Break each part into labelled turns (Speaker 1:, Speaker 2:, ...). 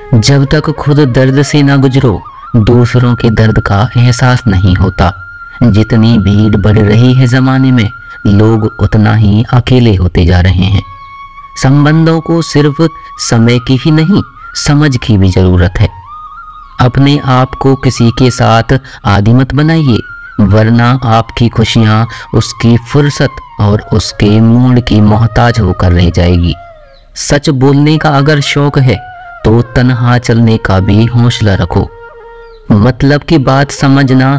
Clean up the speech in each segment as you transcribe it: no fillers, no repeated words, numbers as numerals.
Speaker 1: जब तक खुद दर्द से ना गुजरो, दूसरों के दर्द का एहसास नहीं होता। जितनी भीड़ बढ़ रही है जमाने में, लोग उतना ही अकेले होते जा रहे हैं। संबंधों को सिर्फ समय की ही नहीं, समझ की भी जरूरत है। अपने आप को किसी के साथ आदी मत बनाइए, वरना आपकी खुशियां उसकी फुर्सत और उसके मूड की मोहताज होकर रह जाएगी। सच बोलने का अगर शौक है तो तन्हा चलने का भी हौसला रखो। मतलब की बात समझना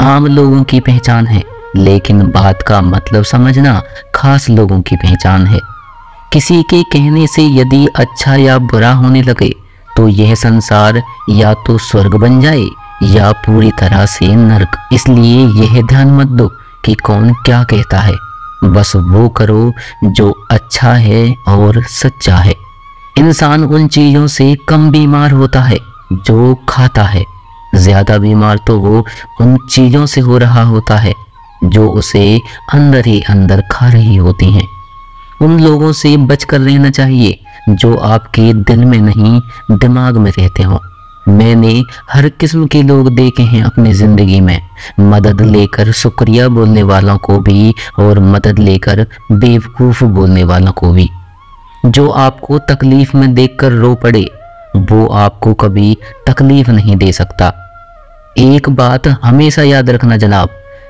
Speaker 1: आम लोगों की पहचान है, लेकिन बात का मतलब समझना खास लोगों की पहचान है। किसी के कहने से यदि अच्छा या बुरा होने लगे तो यह संसार या तो स्वर्ग बन जाए या पूरी तरह से नरक। इसलिए यह ध्यान मत दो कि कौन क्या कहता है, बस वो करो जो अच्छा है और सच्चा है। इंसान उन चीज़ों से कम बीमार होता है जो खाता है, ज़्यादा बीमार तो वो उन चीज़ों से हो रहा होता है जो उसे अंदर ही अंदर खा रही होती हैं। उन लोगों से बचकर रहना चाहिए जो आपके दिल में नहीं, दिमाग में रहते हों। मैंने हर किस्म के लोग देखे हैं अपनी ज़िंदगी में, मदद लेकर शुक्रिया बोलने वालों को भी और मदद लेकर बेवकूफ़ बोलने वालों को भी। जो आपको तकलीफ़ में देखकर रो पड़े, वो आपको कभी तकलीफ़ नहीं दे सकता। एक बात हमेशा याद रखना जनाब,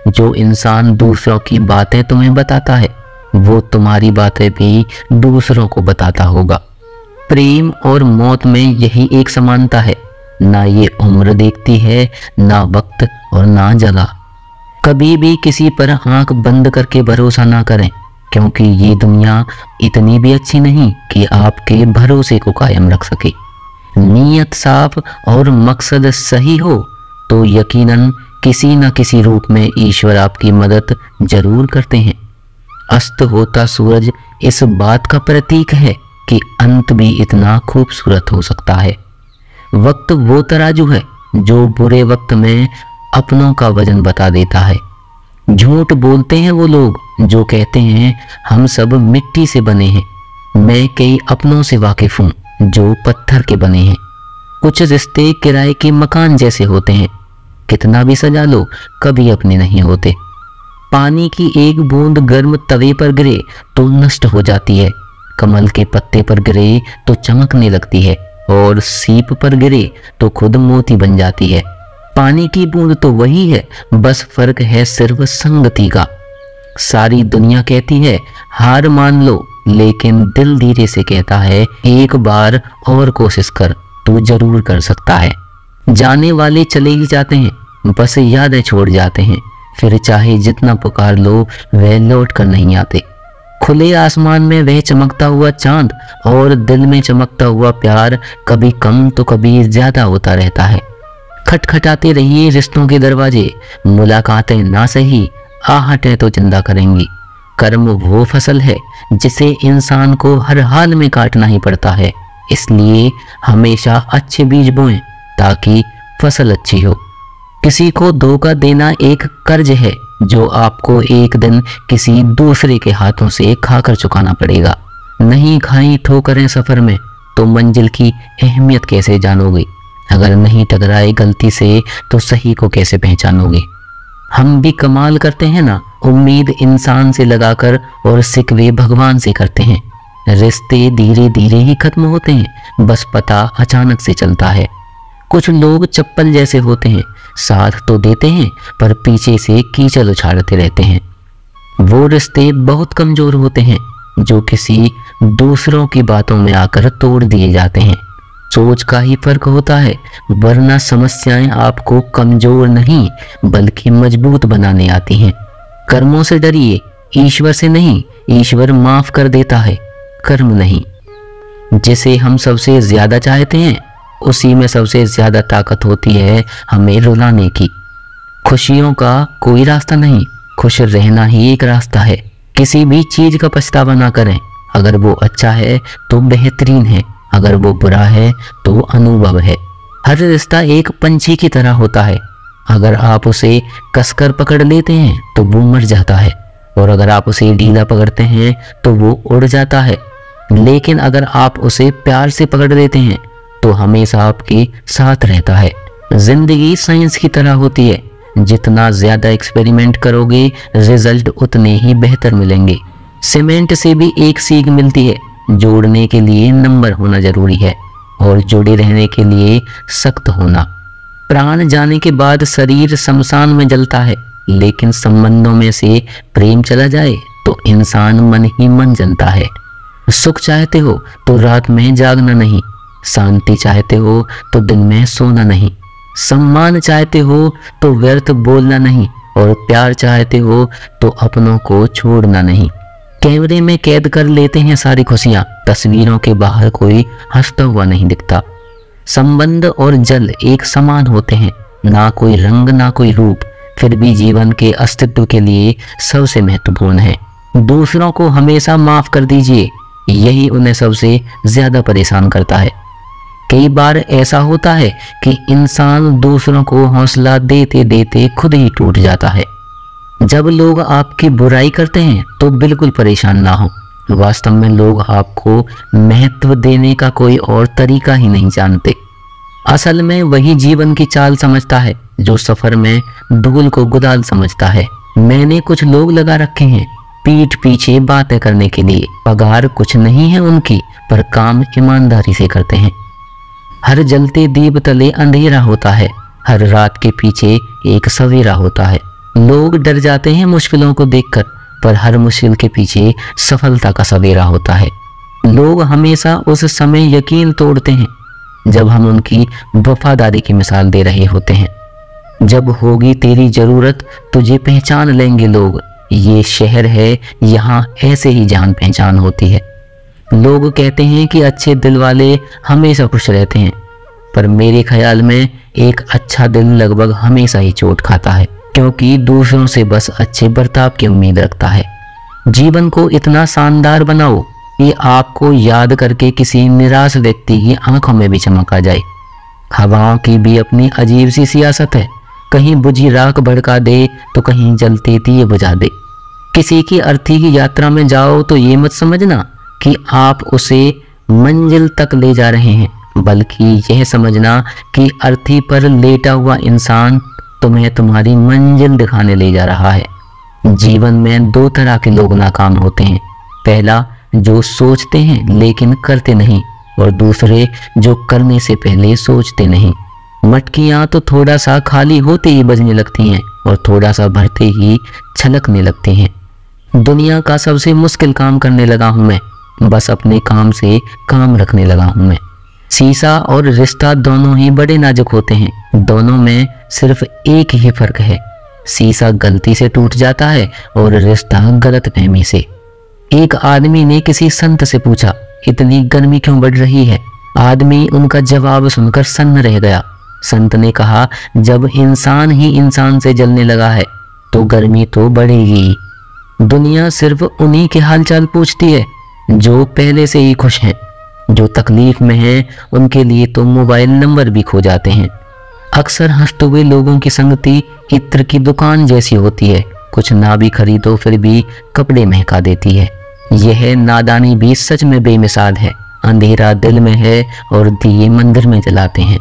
Speaker 1: जो इंसान दूसरों की बातें तुम्हें बताता है, वो तुम्हारी बातें भी दूसरों को बताता होगा। प्रेम और मौत में यही एक समानता है, ना ये उम्र देखती है, ना वक्त और ना जगह। कभी भी किसी पर आंख बंद करके भरोसा ना करें, क्योंकि ये दुनिया इतनी भी अच्छी नहीं कि आपके भरोसे को कायम रख सके। नीयत साफ और मकसद सही हो तो यकीनन किसी न किसी रूप में ईश्वर आपकी मदद जरूर करते हैं। अस्त होता सूरज इस बात का प्रतीक है कि अंत भी इतना खूबसूरत हो सकता है। वक्त वो तराजू है जो बुरे वक्त में अपनों का वजन बता देता है। झूठ बोलते हैं वो लोग जो कहते हैं हम सब मिट्टी से बने हैं। मैं कई अपनों से वाकिफ हूँ जो पत्थर के बने हैं। कुछ रिश्ते किराए के मकान जैसे होते हैं, कितना भी सजा लो कभी अपने नहीं होते। पानी की एक बूंद गर्म तवे पर गिरे तो नष्ट हो जाती है, कमल के पत्ते पर गिरे तो चमकने लगती है और सीप पर गिरे तो खुद मोती बन जाती है। पानी की बूंद तो वही है, बस फर्क है सिर्फ संगति का। सारी दुनिया कहती है हार मान लो, लेकिन दिल धीरे से कहता है एक बार और कोशिश कर, तू जरूर कर सकता है। जाने वाले चले ही जाते हैं, बस यादें छोड़ जाते हैं, फिर चाहे जितना पुकार लो वह लौट कर नहीं आते। खुले आसमान में वह चमकता हुआ चांद और दिल में चमकता हुआ प्यार कभी कम तो कभी ज्यादा होता रहता है। खटखटाते रहिए रिश्तों के दरवाजे, मुलाकातें ना सही आहटें तो जिंदा करेंगी। कर्म वो फसल है जिसे इंसान को हर हाल में काटना ही पड़ता है, इसलिए हमेशा अच्छे बीज बोएं ताकि फसल अच्छी हो। किसी को धोखा देना एक कर्ज है जो आपको एक दिन किसी दूसरे के हाथों से खाकर चुकाना पड़ेगा। नहीं खाई ठोकरें सफर में तो मंजिल की अहमियत कैसे जानोगे? अगर नहीं टकराए गलती से तो सही को कैसे पहचानोगे? हम भी कमाल करते हैं ना, उम्मीद इंसान से लगाकर और सिकवे भगवान से करते हैं। रिश्ते धीरे धीरे ही खत्म होते हैं, बस पता अचानक से चलता है। कुछ लोग चप्पल जैसे होते हैं, साथ तो देते हैं पर पीछे से कीचड़ उछालते रहते हैं। वो रिश्ते बहुत कमजोर होते हैं जो किसी दूसरों की बातों में आकर तोड़ दिए जाते हैं। सोच का ही फर्क होता है, वरना समस्याएं आपको कमजोर नहीं बल्कि मजबूत बनाने आती हैं। कर्मों से डरिए, ईश्वर से नहीं। ईश्वर माफ कर देता है, कर्म नहीं। जिसे हम सबसे ज्यादा चाहते हैं उसी में सबसे ज्यादा ताकत होती है हमें रुलाने की। खुशियों का कोई रास्ता नहीं, खुश रहना ही एक रास्ता है। किसी भी चीज का पछतावा ना करें, अगर वो अच्छा है तो बेहतरीन है, अगर वो बुरा है तो अनुभव है। हर रिश्ता एक पंछी की तरह होता है, अगर आप उसे कसकर पकड़ लेते हैं तो वो मर जाता है, और अगर आप उसे ढीला पकड़ते हैं तो वो उड़ जाता है। लेकिन अगर आप उसे प्यार से पकड़ लेते हैं तो हमेशा आपके साथ रहता है। जिंदगी साइंस की तरह होती है, जितना ज्यादा एक्सपेरिमेंट करोगे रिजल्ट उतने ही बेहतर मिलेंगे। सीमेंट से भी एक सीख मिलती है, जोड़ने के लिए नंबर होना जरूरी है और जुड़े रहने के लिए सख्त होना। प्राण जाने के बाद शरीर शमशान में जलता है, लेकिन संबंधों में से प्रेम चला जाए तो इंसान मन ही मन जलता है। सुख चाहते हो तो रात में जागना नहीं, शांति चाहते हो तो दिन में सोना नहीं, सम्मान चाहते हो तो व्यर्थ बोलना नहीं, और प्यार चाहते हो तो अपनों को छोड़ना नहीं। कैमरे में कैद कर लेते हैं सारी खुशियां, तस्वीरों के बाहर कोई हंसता हुआ नहीं दिखता। संबंध और जल एक समान होते हैं, ना कोई रंग ना कोई रूप, फिर भी जीवन के अस्तित्व के लिए सबसे महत्वपूर्ण है। दूसरों को हमेशा माफ कर दीजिए, यही उन्हें सबसे ज्यादा परेशान करता है। कई बार ऐसा होता है कि इंसान दूसरों को हौसला देते देते खुद ही टूट जाता है। जब लोग आपकी बुराई करते हैं तो बिल्कुल परेशान ना हो, वास्तव में लोग आपको महत्व देने का कोई और तरीका ही नहीं जानते। असल में वही जीवन की चाल समझता है जो सफर में धूल को गुलाल समझता है। मैंने कुछ लोग लगा रखे हैं पीठ पीछे बातें करने के लिए, पगार कुछ नहीं है उनकी, पर काम ईमानदारी से करते हैं। हर जलते दीप तले अंधेरा होता है, हर रात के पीछे एक सवेरा होता है। लोग डर जाते हैं मुश्किलों को देखकर, पर हर मुश्किल के पीछे सफलता का सवेरा होता है। लोग हमेशा उस समय यकीन तोड़ते हैं जब हम उनकी वफादारी की मिसाल दे रहे होते हैं। जब होगी तेरी जरूरत तुझे पहचान लेंगे लोग, ये शहर है यहाँ ऐसे ही जान पहचान होती है। लोग कहते हैं कि अच्छे दिल वाले हमेशा खुश रहते हैं, पर मेरे ख्याल में एक अच्छा दिल लगभग हमेशा ही चोट खाता है, क्योंकि दूसरों से बस अच्छे बर्ताव की उम्मीद रखता है। जीवन को इतना शानदार बनाओ कि आपको याद करके किसी निराश व्यक्ति की आंखों में भी चमक आ जाए। हवाओं की भी अपनी अजीब सी सियासत है, कहीं बुझी राख भड़का दे तो कहीं जलते दिए बुझा दे। किसी की अर्थी की यात्रा में जाओ तो ये मत समझना कि आप उसे मंजिल तक ले जा रहे हैं, बल्कि यह समझना कि अर्थी पर लेटा हुआ इंसान तुम्हें तुम्हारी मंजिल दिखाने ले जा रहा है। जीवन में दो तरह के लोग नाकाम होते हैं, पहला जो सोचते हैं लेकिन करते नहीं, और दूसरे जो करने से पहले सोचते नहीं। मटकियां तो थोड़ा सा खाली होते ही बजने लगती हैं और थोड़ा सा भरते ही छलकने लगती हैं। दुनिया का सबसे मुश्किल काम करने लगा हूं मैं, बस अपने काम से काम रखने लगा हूं मैं। शीशा और रिश्ता दोनों ही बड़े नाजुक होते हैं, दोनों में सिर्फ एक ही फर्क है, शीशा गलती से टूट जाता है और रिश्ता गलतफहमी से। एक आदमी ने किसी संत से पूछा, इतनी गर्मी क्यों बढ़ रही है? आदमी उनका जवाब सुनकर सन्न रह गया। संत ने कहा, जब इंसान ही इंसान से जलने लगा है तो गर्मी तो बढ़ेगी। दुनिया सिर्फ उन्हीं के हालचाल पूछती है जो पहले से ही खुश हैं, जो तकलीफ में हैं उनके लिए तो मोबाइल नंबर भी खो जाते हैं। अक्सर हंसते हुए लोगों की संगति इत्र की दुकान जैसी होती है, कुछ ना भी खरीदो फिर भी कपड़े महका देती है। यह नादानी भी सच में बेमिसाल है, अंधेरा दिल में है और दिए मंदिर में जलाते हैं।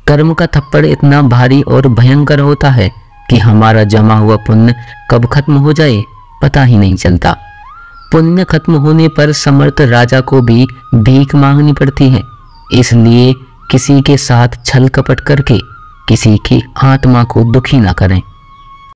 Speaker 1: कर्म का थप्पड़ इतना भारी और भयंकर होता है कि हमारा जमा हुआ पुण्य कब खत्म हो जाए पता ही नहीं चलता। पुण्य खत्म होने पर समर्थ राजा को भी भीख मांगनी पड़ती है, इसलिए किसी के साथ छल कपट करके किसी की आत्मा को दुखी ना करें।